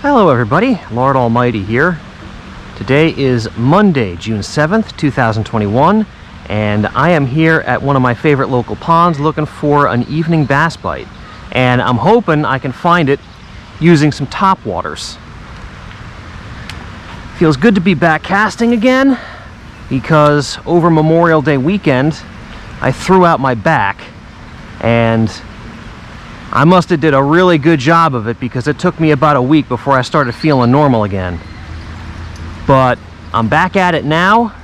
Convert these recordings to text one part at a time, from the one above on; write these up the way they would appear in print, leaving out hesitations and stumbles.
Hello everybody, Lord Almighty here. Today is Monday, June 7th, 2021, and I am here at one of my favorite local ponds looking for an evening bass bite. And I'm hoping I can find it using some top waters. Feels good to be back casting again because over Memorial Day weekend I threw out my back, and I must have did a really good job of it because it took me about a week before I started feeling normal again. But I'm back at it now,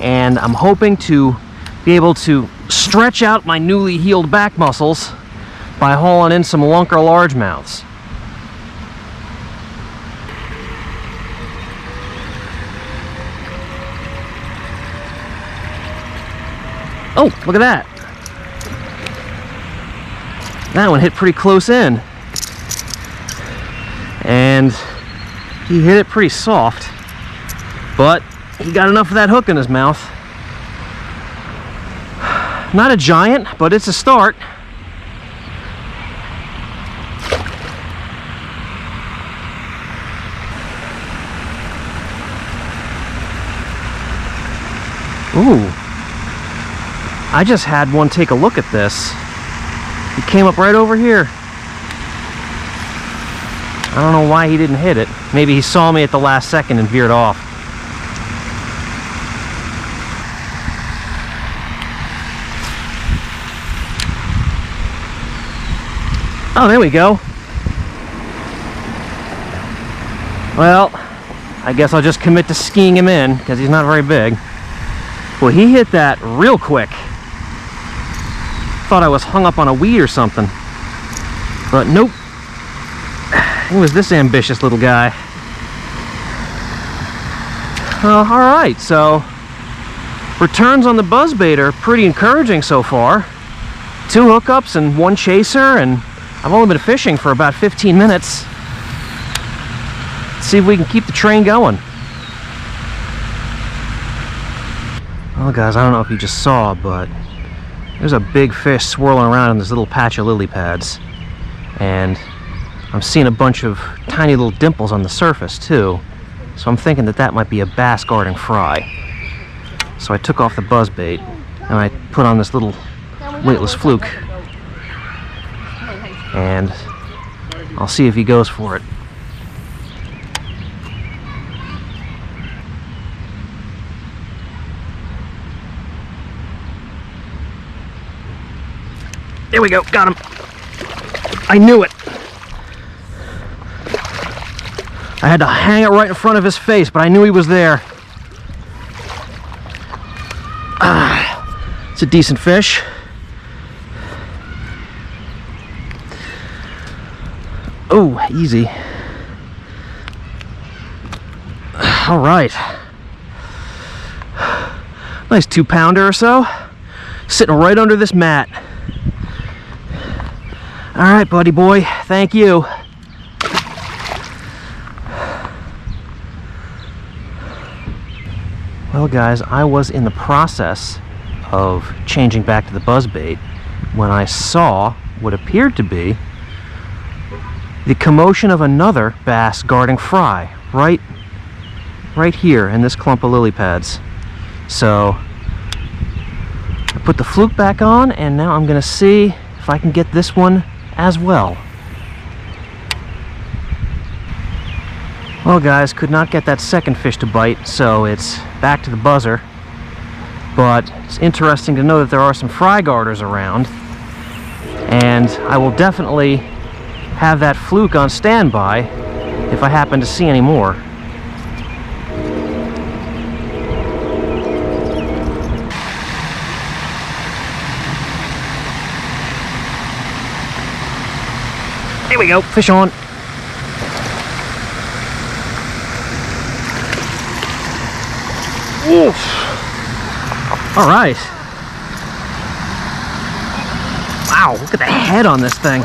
and I'm hoping to be able to stretch out my newly healed back muscles by hauling in some lunker largemouths. Oh, look at that. That one hit pretty close in, and he hit it pretty soft, but he got enough of that hook in his mouth. Not a giant, but it's a start. Ooh, I just had one take a look at this. He came up right over here. I don't know why he didn't hit it. Maybe he saw me at the last second and veered off. Oh, there we go. Well, I guess I'll just commit to skiing him in because he's not very big. Well, he hit that real quick. Thought I was hung up on a weed or something, but nope. It was this ambitious little guy. Well, all right, so returns on the buzzbait are pretty encouraging so far. 2 hookups and 1 chaser, and I've only been fishing for about 15 minutes. Let's see if we can keep the train going. Well, guys, I don't know if you just saw, but there's a big fish swirling around in this little patch of lily pads, and I'm seeing a bunch of tiny little dimples on the surface too, so I'm thinking that that might be a bass guarding fry. So I took off the buzzbait and I put on this little weightless fluke, and I'll see if he goes for it. There we go, got him. I knew it. I had to hang it right in front of his face, but I knew he was there. It's a decent fish. Oh, easy. All right. Nice 2-pounder or so. Sitting right under this mat. All right, buddy boy, thank you. Well, guys, I was in the process of changing back to the buzzbait when I saw what appeared to be the commotion of another bass guarding fry right here in this clump of lily pads. So I put the fluke back on, and now I'm gonna see if I can get this one as well. Well, guys, could not get that second fish to bite, so it's back to the buzzer. But it's interesting to know that there are some fry guarders around, and I will definitely have that fluke on standby if I happen to see any more. There we go, fish on. Oof. All right. Wow, look at the head on this thing.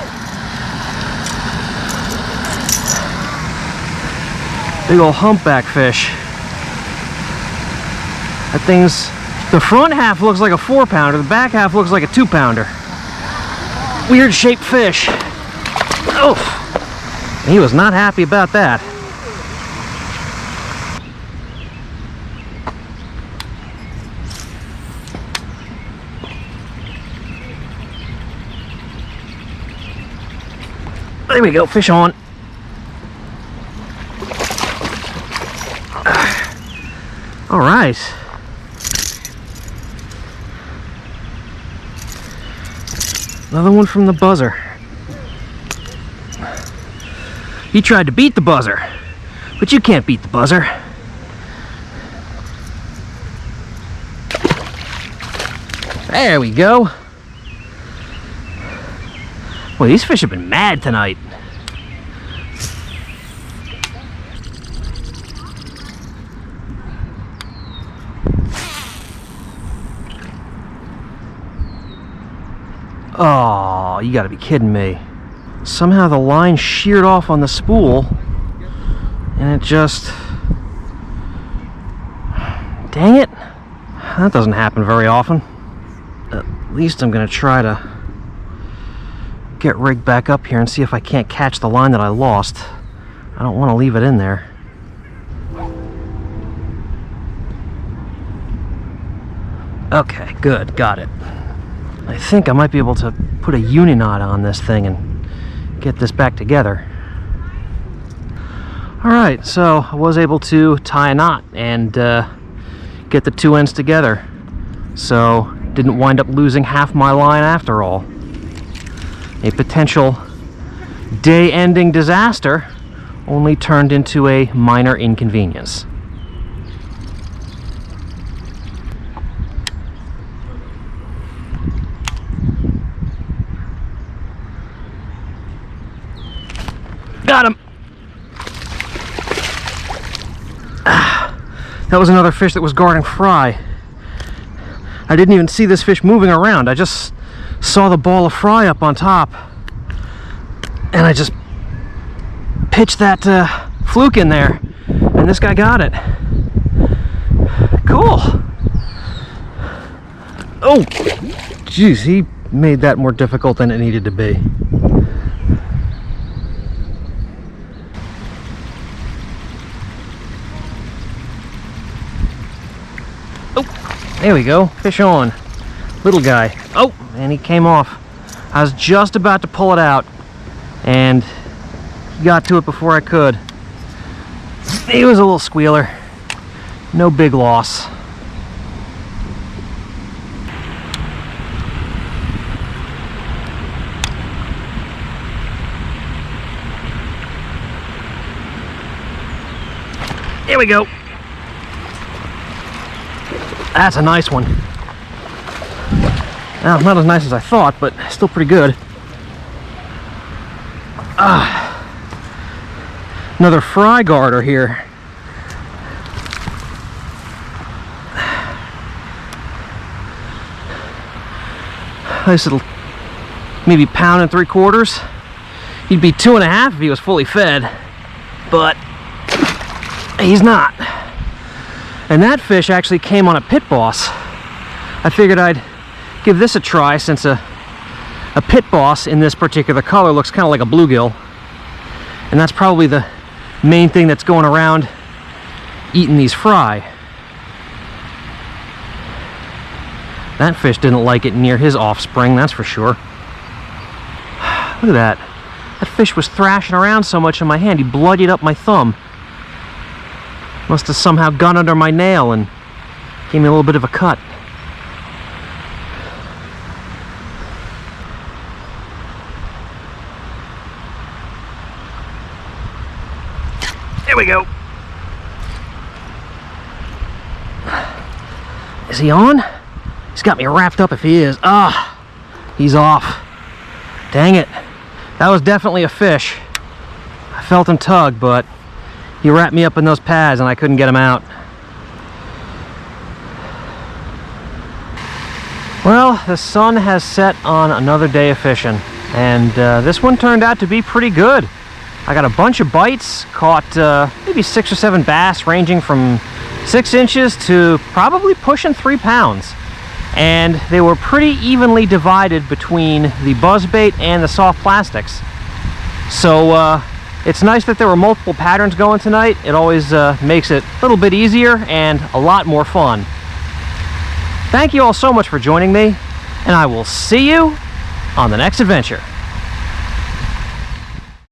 Big old humpback fish. That thing's, the front half looks like a 4-pounder, the back half looks like a 2-pounder. Weird shaped fish. Oh, he was not happy about that. There we go, fish on. All right. Another one from the buzzer. You tried to beat the buzzer, but you can't beat the buzzer. There we go. Well, these fish have been mad tonight. Oh, you gotta be kidding me. Somehow the line sheared off on the spool and it just... Dang it. That doesn't happen very often. At least I'm gonna try to get rigged back up here and see if I can't catch the line that I lost. I don't want to leave it in there. Okay, good, got it. I think I might be able to put a uni knot on this thing and get this back together. Alright, so I was able to tie a knot and get the two ends together. So, didn't wind up losing half my line after all. A potential day-ending disaster only turned into a minor inconvenience. Got him! That was another fish that was guarding fry. I didn't even see this fish moving around. I just saw the ball of fry up on top. And I just pitched that fluke in there. And this guy got it. Cool. Oh! Jeez, he made that more difficult than it needed to be. There we go, fish on. Little guy. Oh, and he came off. I was just about to pull it out, and he got to it before I could. He was a little squealer. No big loss. Here we go. That's a nice one. Now, not as nice as I thought, but still pretty good. Another fry garter here. Nice little, maybe pound and 3/4. He'd be 2.5 if he was fully fed, but he's not. And that fish actually came on a pit boss. I figured I'd give this a try since a pit boss in this particular color looks kind of like a bluegill. And that's probably the main thing that's going around eating these fry. That fish didn't like it near his offspring, that's for sure. Look at that. That fish was thrashing around so much in my hand, he bloodied up my thumb. Must have somehow gone under my nail and gave me a little bit of a cut. There we go. Is he on? He's got me wrapped up if he is. Ah, he's off. Dang it. That was definitely a fish. I felt him tug, but he wrapped me up in those pads and I couldn't get him out. Well, the sun has set on another day of fishing, and this one turned out to be pretty good. I got a bunch of bites, caught maybe 6 or 7 bass ranging from 6 inches to probably pushing 3 pounds. And they were pretty evenly divided between the buzzbait and the soft plastics. So it's nice that there were multiple patterns going tonight. It always makes it a little bit easier and a lot more fun. Thank you all so much for joining me, and I will see you on the next adventure.